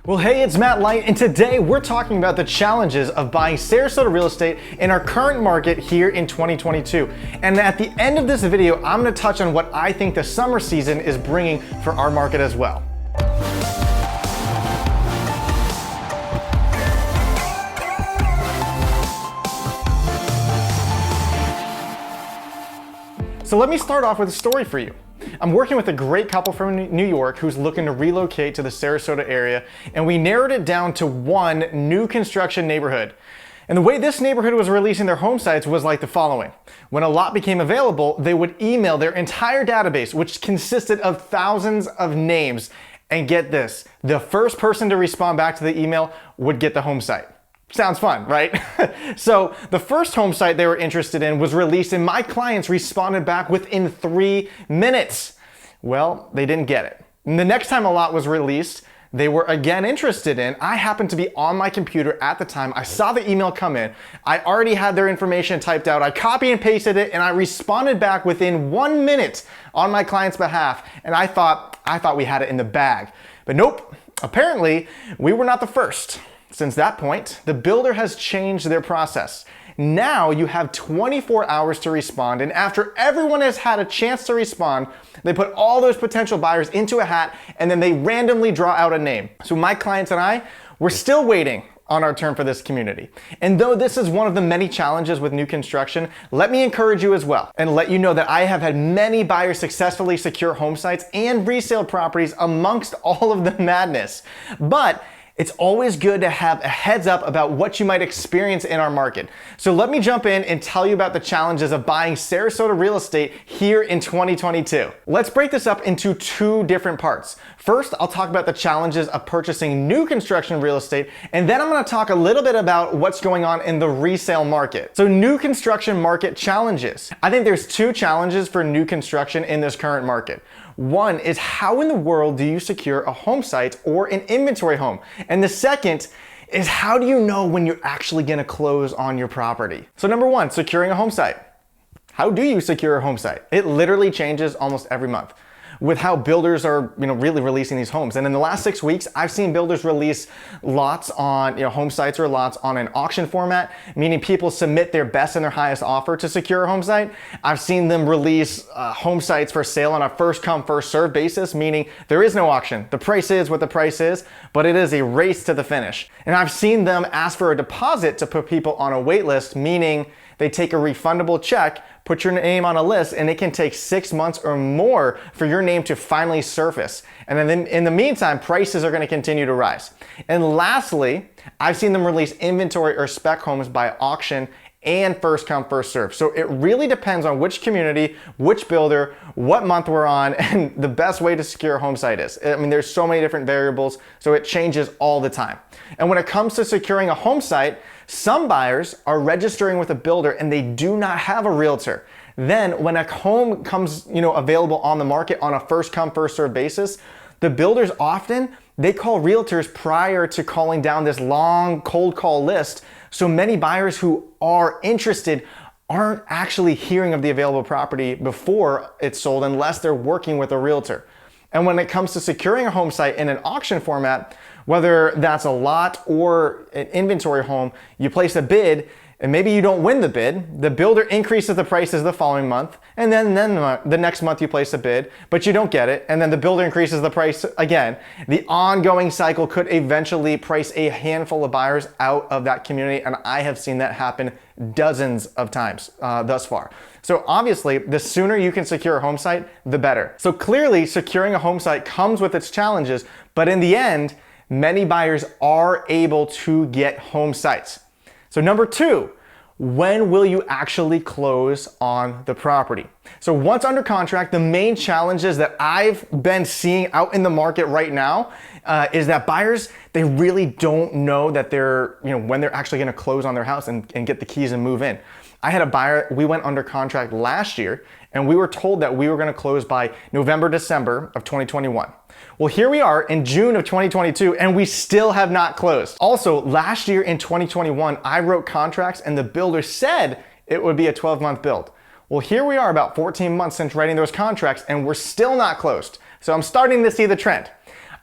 Well, hey, it's Matt Light, and today we're talking about the challenges of buying Sarasota real estate in our current market here in 2022. And at the end of this video, I'm going to touch on what I think the summer season is bringing for our market as well. So let me start off with a story for you. I'm working with a great couple from New York who's looking to relocate to the Sarasota area, and we narrowed it down to one new construction neighborhood. And the way this neighborhood was releasing their home sites was like the following. When a lot became available, they would email their entire database, which consisted of thousands of names. And get this, the first person to respond back to the email would get the home site. Sounds fun, right? So the first home site they were interested in was released and my clients responded back within 3 minutes. Well, they didn't get it. And the next time a lot was released, they were again interested in. I happened to be on my computer at the time. I saw the email come in. I already had their information typed out. I copy and pasted it and I responded back within 1 minute on my client's behalf. And I thought we had it in the bag. But nope, apparently we were not the first. Since that point, the builder has changed their process. Now you have 24 hours to respond, and after everyone has had a chance to respond, they put all those potential buyers into a hat and then they randomly draw out a name. So my clients and I, we're still waiting on our turn for this community. And though this is one of the many challenges with new construction, let me encourage you as well and let you know that I have had many buyers successfully secure home sites and resale properties amongst all of the madness. But it's always good to have a heads up about what you might experience in our market. So let me jump in and tell you about the challenges of buying Sarasota real estate here in 2022. Let's break this up into two different parts. First, I'll talk about the challenges of purchasing new construction real estate, and then I'm gonna talk a little bit about what's going on in the resale market. So new construction market challenges. I think there's two challenges for new construction in this current market. One is, how in the world do you secure a home site or an inventory home? And the second is, how do you know when you're actually gonna close on your property? So number one, securing a home site. How do you secure a home site? It literally changes almost every month with how builders are, really releasing these homes. And in the last 6 weeks, I've seen builders release lots on, home sites or lots on an auction format, meaning people submit their best and their highest offer to secure a home site. I've seen them release home sites for sale on a first come, first served basis, meaning there is no auction. The price is what the price is, but it is a race to the finish. And I've seen them ask for a deposit to put people on a wait list, meaning they take a refundable check, put your name on a list, and it can take 6 months or more for your name to finally surface. And then in the meantime, prices are gonna continue to rise. And lastly, I've seen them release inventory or spec homes by auction and first come, first serve. So it really depends on which community, which builder, what month we're on, and the best way to secure a home site is. I mean, there's so many different variables, so it changes all the time. And when it comes to securing a home site, some buyers are registering with a builder and they do not have a realtor. Then when a home comes, available on the market on a first come, first serve basis, the builders often, they call realtors prior to calling down this long cold call list. So many buyers who are interested aren't actually hearing of the available property before it's sold unless they're working with a realtor. And when it comes to securing a home site in an auction format, whether that's a lot or an inventory home, you place a bid and maybe you don't win the bid. The builder increases the prices the following month, and then the next month you place a bid, but you don't get it, and then the builder increases the price again. The ongoing cycle could eventually price a handful of buyers out of that community, and I have seen that happen dozens of times thus far. So obviously, the sooner you can secure a home site, the better. So clearly, securing a home site comes with its challenges, but in the end, many buyers are able to get home sites. So number two, when will you actually close on the property? So once under contract, the main challenges that I've been seeing out in the market right now is that buyers, they really don't know that when they're actually gonna close on their house and get the keys and move in. I had a buyer, we went under contract last year and we were told that we were gonna close by November, December of 2021. Well, here we are in June of 2022 and we still have not closed. Also, last year in 2021, I wrote contracts and the builder said it would be a 12-month build. Well, here we are about 14 months since writing those contracts and we're still not closed. So I'm starting to see the trend.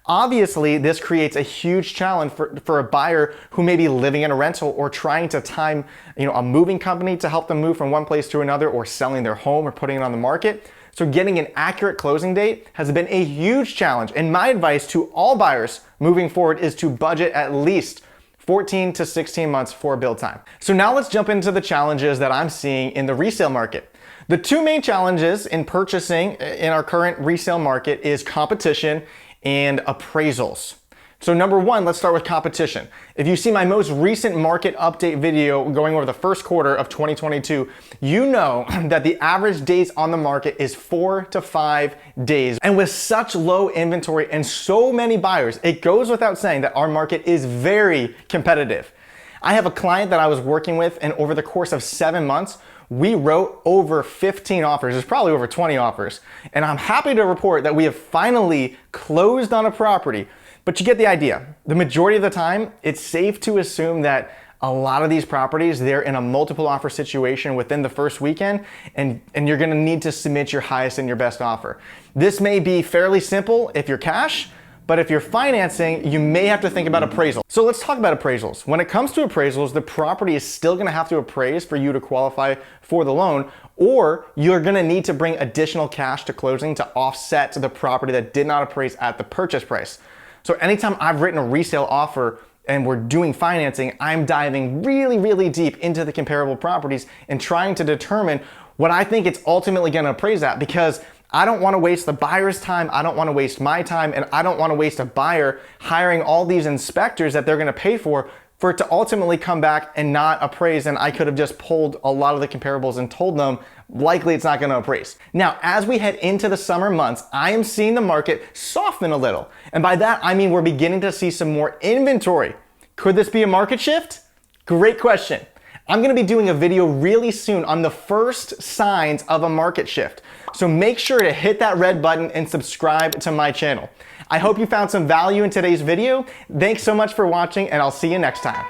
Obviously, this creates a huge challenge for a buyer who may be living in a rental or trying to time, a moving company to help them move from one place to another, or selling their home or putting it on the market. So getting an accurate closing date has been a huge challenge. And my advice to all buyers moving forward is to budget at least 14 to 16 months for build time. So now let's jump into the challenges that I'm seeing in the resale market. The two main challenges in purchasing in our current resale market is competition and appraisals. So number one, let's start with competition. If you see my most recent market update video going over the first quarter of 2022, you know that the average days on the market is 4 to 5 days. And with such low inventory and so many buyers, it goes without saying that our market is very competitive. I have a client that I was working with, and over the course of 7 months, we wrote over 15 offers. There's probably over 20 offers. And I'm happy to report that we have finally closed on a property. But you get the idea. The majority of the time, it's safe to assume that a lot of these properties, they're in a multiple offer situation within the first weekend, and you're gonna need to submit your highest and your best offer. This may be fairly simple if you're cash, but if you're financing, you may have to think about appraisal. So let's talk about appraisals. When it comes to appraisals, the property is still gonna have to appraise for you to qualify for the loan, or you're gonna need to bring additional cash to closing to offset the property that did not appraise at the purchase price. So anytime I've written a resale offer and we're doing financing, I'm diving really, really deep into the comparable properties and trying to determine what I think it's ultimately gonna appraise at, because I don't wanna waste the buyer's time, I don't wanna waste my time, and I don't wanna waste a buyer hiring all these inspectors that they're gonna pay for it to ultimately come back and not appraise, and I could have just pulled a lot of the comparables and told them likely it's not gonna appraise. Now, as we head into the summer months, I am seeing the market soften a little. And by that, I mean we're beginning to see some more inventory. Could this be a market shift? Great question. I'm gonna be doing a video really soon on the first signs of a market shift. So make sure to hit that red button and subscribe to my channel. I hope you found some value in today's video. Thanks so much for watching, and I'll see you next time.